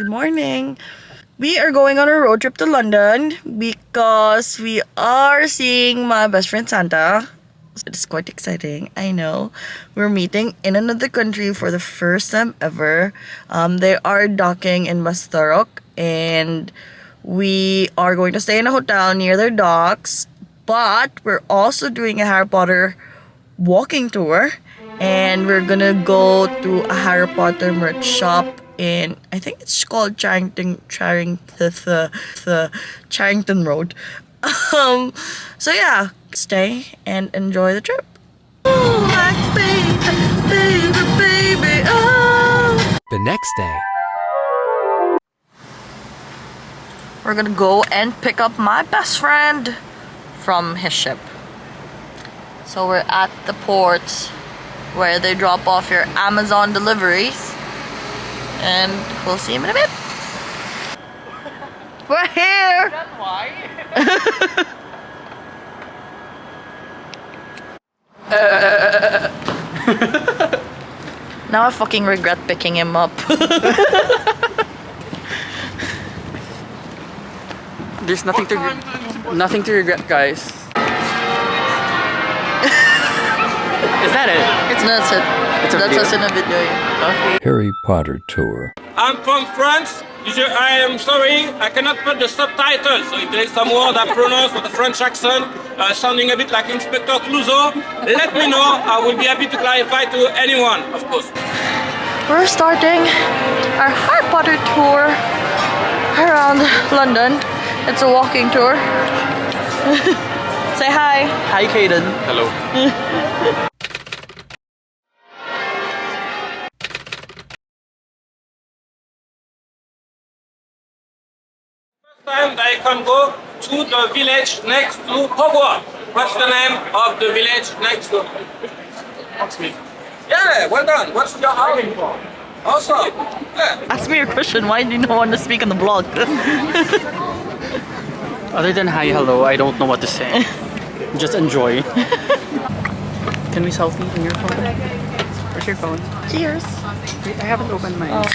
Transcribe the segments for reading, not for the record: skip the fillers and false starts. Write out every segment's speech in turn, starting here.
Good morning. We are going on a road trip to London because we are seeing my best friend Santa. It's quite exciting, I know. We're meeting in another country for the first time ever. They are docking in Mastarok, and we are going to stay in a hotel near their docks. But we're also doing a Harry Potter walking tour, and we're gonna go to a Harry Potter merch shop in, I think it's called Charrington Road. So yeah, stay and enjoy the trip. Oh, like baby, oh. The next day. We're gonna go and pick up my best friend from his ship. So we're at the port where they drop off your Amazon deliveries, and we'll see him in a bit. We're here! That's why? Now I fucking regret picking him up. There's nothing to regret, guys. Is that it? That's it. It's a That's video. us in a video. Okay. Harry Potter Tour. I'm from France. I am sorry, I cannot put the subtitles. So if there is some word I pronounce with a French accent, sounding a bit like Inspector Clouseau, let me know. I will be happy to clarify to anyone, of course. We're starting our Harry Potter tour around London. It's a walking tour. Say hi. Hi, Kaden. Hello. Time I can go to the village next to Hogwarts. What's the name of the village next to? Hogsmeade. Yeah, well done. What's your house? Awesome. Yeah. Ask me your question. Why do you not want to speak on the blog? Other than hi, hello, I don't know what to say. Just enjoy. Can we selfie in your phone? Where's your phone? Cheers. Wait, I haven't opened mine.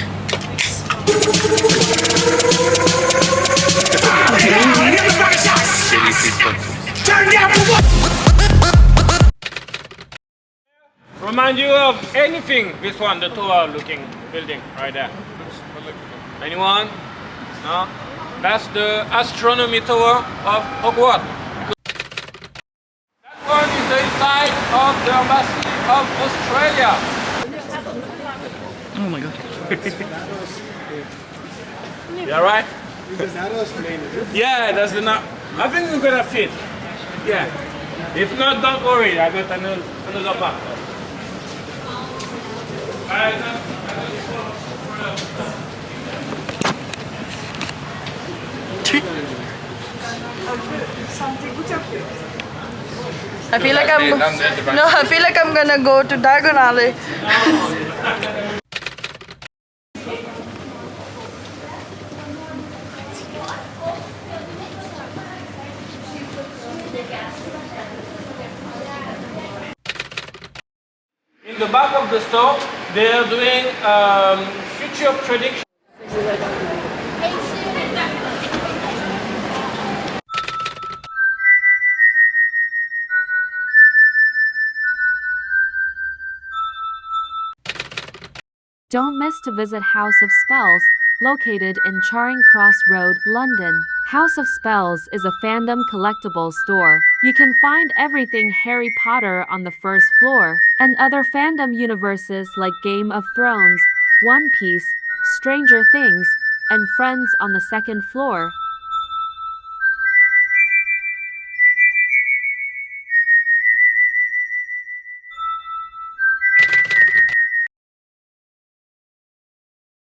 Remind you of anything? This one, the tower-looking building right there. Anyone? No? That's the astronomy tower of Hogwarts. That one is the inside of the embassy of Australia. Oh my god. You alright? Yeah, that's enough. I think we're gonna fit. Yeah. If not, don't worry. I got another pack. I feel like I'm gonna go to Diagon Alley. In the back of the store, they are doing future prediction. Don't miss to visit House of Spells, located in Charing Cross Road, London. House of Spells is a fandom collectibles store. You can find everything Harry Potter on the first floor, and other fandom universes like Game of Thrones, One Piece, Stranger Things, and Friends on the second floor.